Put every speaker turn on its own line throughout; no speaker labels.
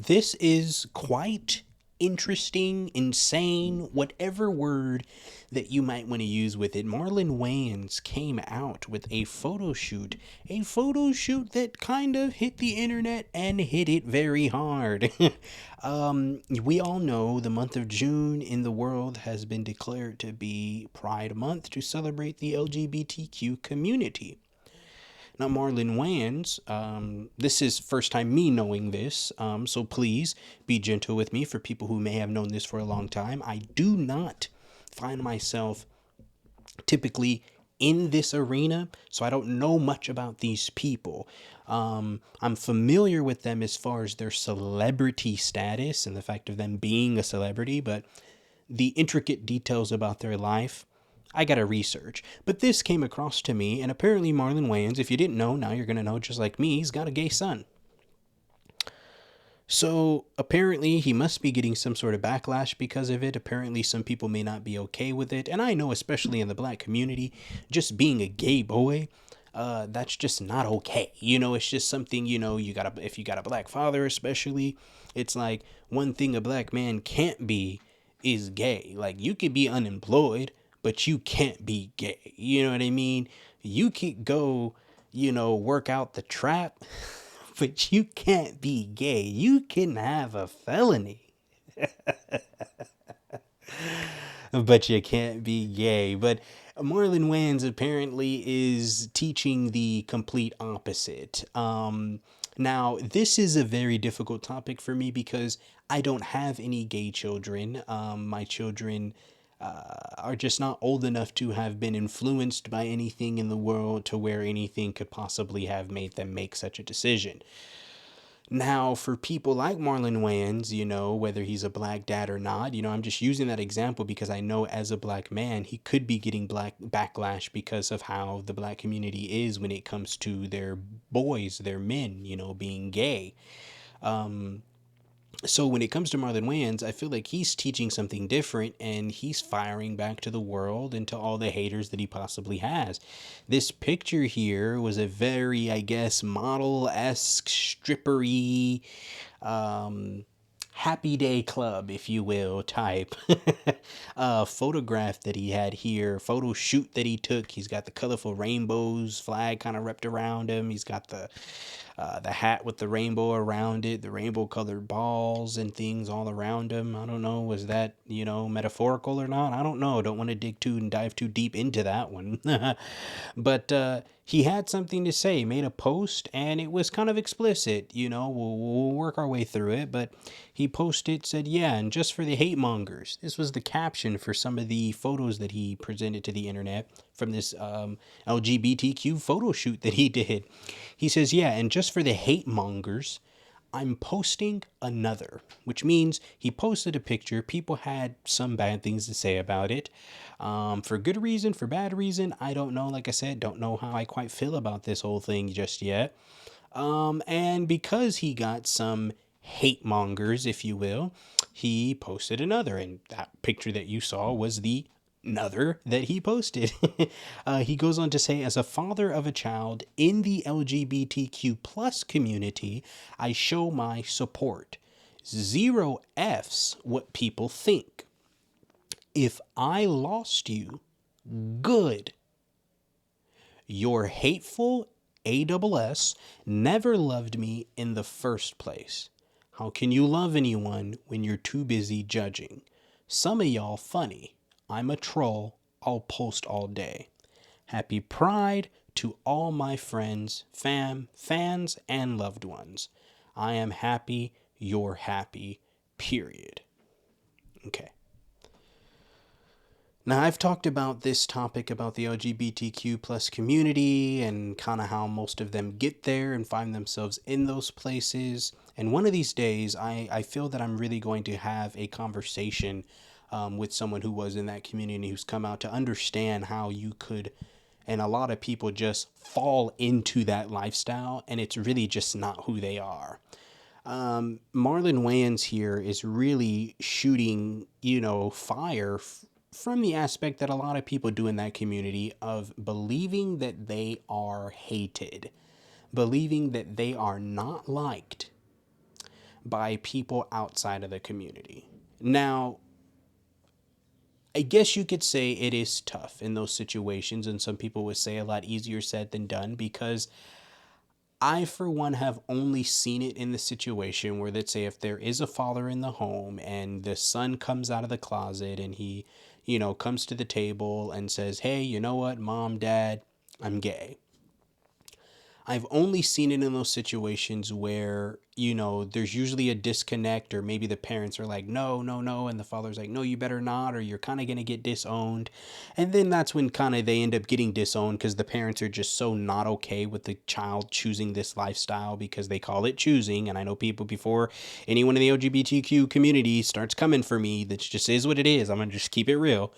This is quite interesting, insane, whatever word that you might want to use with it. Marlon Wayans came out with a photo shoot that kind of hit the internet and hit it very hard. We all know the month of June in the world has been declared to be Pride Month to celebrate the LGBTQ community. Now, Marlon Wayans, this is first time me knowing this, so please be gentle with me for people who may have known this for a long time. I do not find myself typically in this arena, so I don't know much about these people. I'm familiar with them as far as their celebrity status and the fact of them being a celebrity, but the intricate details about their life, I gotta research. But this came across to me, and apparently Marlon Wayans, if you didn't know, now you're gonna know just like me, he's got a gay son. So apparently he must be getting some sort of backlash because of it. Apparently some people may not be okay with it. And I know, especially in the black community, just being a gay boy, that's just not okay. It's just something, if you got a black father, especially, it's like one thing a black man can't be is gay. Like, you could be unemployed, but you can't be gay. You know what I mean? You could go, work out the trap, but you can't be gay. You can have a felony, but you can't be gay. But Marlon Wayans apparently is teaching the complete opposite. Now, this is a very difficult topic for me because I don't have any gay children. My children are just not old enough to have been influenced by anything in the world to where anything could possibly have made them make such a decision. Now, for people like Marlon Wayans, whether he's a black dad or not, I'm just using that example because I know as a black man, he could be getting black backlash because of how the black community is when it comes to their boys, their men, being gay. So when it comes to Marlon Wayans, I feel like he's teaching something different and he's firing back to the world and to all the haters that he possibly has. This picture here was a very, I guess, model-esque, strippery, happy day club, if you will, type photograph that he had here, photo shoot that he took. He's got the colorful rainbows flag kind of wrapped around him. He's got the hat with the rainbow around it, the rainbow colored balls and things all around him. I don't know, was that, metaphorical or not? I don't know. Don't want to dive too deep into that one. But he had something to say, made a post, and it was kind of explicit. We'll work our way through it, but he posted, said, yeah, and just for the hate mongers. This was the caption for some of the photos that he presented to the internet from this LGBTQ photo shoot that he did. He says, yeah, and just for the hate mongers, I'm posting another, which means he posted a picture. People had some bad things to say about it. For good reason, for bad reason, I don't know. Like I said, don't know how I quite feel about this whole thing just yet. And because he got some hate mongers, if you will, he posted another. And that picture that you saw was the another that he posted. He goes on to say, as a father of a child in the LGBTQ plus community, I show my support. Zero F's what people think. If I lost you, good. Your hateful ASS never loved me in the first place. How can you love anyone when you're too busy judging? Some of y'all funny. I'm a troll. I'll post all day. Happy Pride to all my friends, fans, and loved ones. I am happy. You're happy. Period. Okay. Now, I've talked about this topic about the LGBTQ plus community and kind of how most of them get there and find themselves in those places. And one of these days, I feel that I'm really going to have a conversation with someone who was in that community who's come out to understand how you could, and a lot of people just fall into that lifestyle and it's really just not who they are. Marlon Wayans here is really shooting, fire from the aspect that a lot of people do in that community of believing that they are hated, believing that they are not liked, by people outside of the community. Now, I guess you could say it is tough in those situations, and some people would say a lot easier said than done, because I, for one, have only seen it in the situation where, let's say, if there is a father in the home and the son comes out of the closet and he, comes to the table and says, hey, you know what, mom, dad, I'm gay. I've only seen it in those situations where, there's usually a disconnect, or maybe the parents are like, no, no, no. And the father's like, no, you better not, or you're kind of going to get disowned. And then that's when kind of they end up getting disowned because the parents are just so not okay with the child choosing this lifestyle, because they call it choosing. And I know people, before anyone in the LGBTQ community starts coming for me, that just is what it is. I'm going to just keep it real.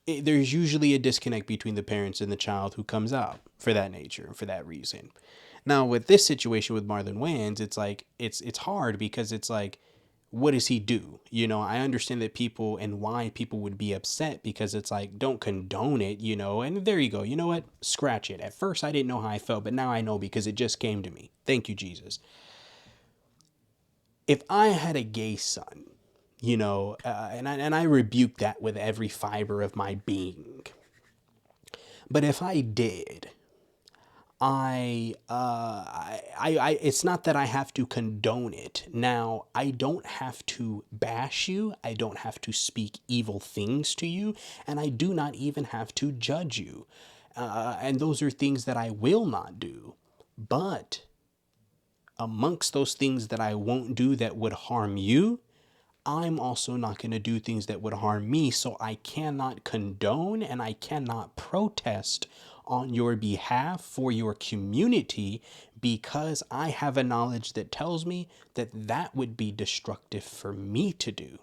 There's usually a disconnect between the parents and the child who comes out for that nature, for that reason. Now, with this situation with Marlon Wayans, it's like, it's hard, because it's like, what does he do? I understand that people, and why people would be upset, because it's like, don't condone it, and there you go. You know what? Scratch it. At first, I didn't know how I felt, but now I know, because it just came to me. Thank you, Jesus. If I had a gay son, and I rebuke that with every fiber of my being. But if I did, it's not that I have to condone it. Now, I don't have to bash you. I don't have to speak evil things to you. And I do not even have to judge you. And those are things that I will not do. But amongst those things that I won't do that would harm you, I'm also not going to do things that would harm me. So I cannot condone and I cannot protest on your behalf for your community, because I have a knowledge that tells me that that would be destructive for me to do.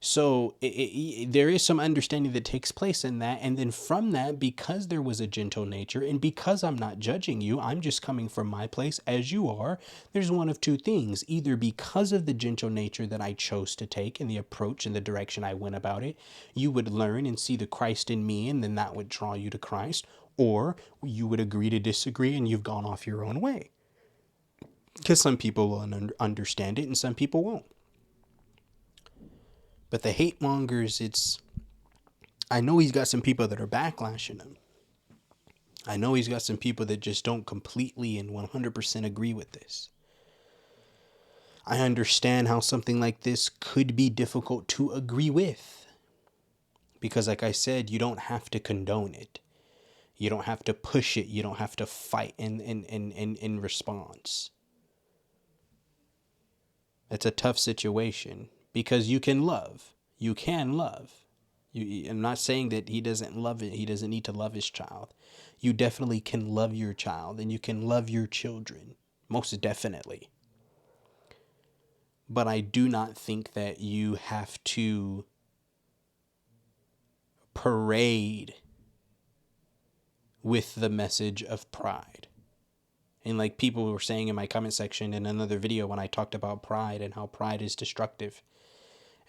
So there is some understanding that takes place in that. And then from that, because there was a gentle nature, and because I'm not judging you, I'm just coming from my place as you are. There's one of two things: either because of the gentle nature that I chose to take and the approach and the direction I went about it, you would learn and see the Christ in me, and then that would draw you to Christ, or you would agree to disagree and you've gone off your own way. Because some people will understand it and some people won't. But the hate mongers, I know he's got some people that are backlashing him. I know he's got some people that just don't completely and 100% agree with this. I understand how something like this could be difficult to agree with. Because like I said, you don't have to condone it. You don't have to push it. You don't have to fight in response. It's a tough situation. Because you can love. You can love. I'm not saying that he doesn't love it. He doesn't need to love his child. You definitely can love your child, and you can love your children. Most definitely. But I do not think that you have to parade with the message of pride. And like people were saying in my comment section in another video when I talked about pride and how pride is destructive.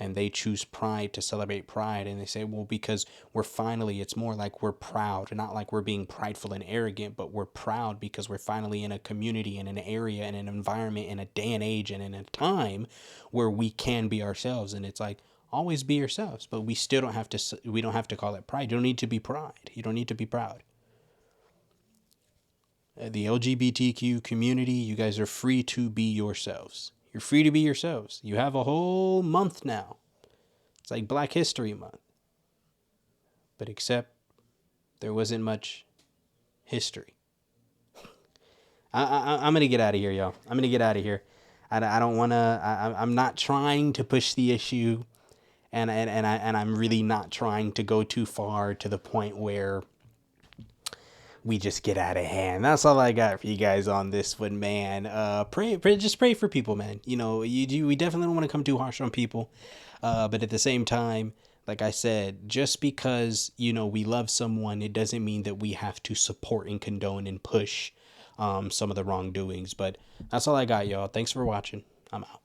And they choose pride to celebrate pride. And they say, well, because it's more like we're proud, not like we're being prideful and arrogant, but we're proud because we're finally in a community, in an area, in an environment, in a day and age, and in a time where we can be ourselves. And it's like, always be yourselves, but we don't have to call it pride. You don't need to be pride. You don't need to be proud. The LGBTQ community, you guys are free to be yourselves. You're free to be yourselves. You have a whole month now. It's like Black History Month. But except there wasn't much history. I'm going to get out of here, y'all. I'm going to get out of here. I don't want to, I'm not trying to push the issue. And I'm really not trying to go too far to the point where we just get out of hand. That's all I got for you guys on this one, man. Just pray for people, man. We definitely don't want to come too harsh on people. But at the same time, like I said, just because, we love someone, it doesn't mean that we have to support and condone and push some of the wrongdoings. But that's all I got, y'all. Thanks for watching. I'm out.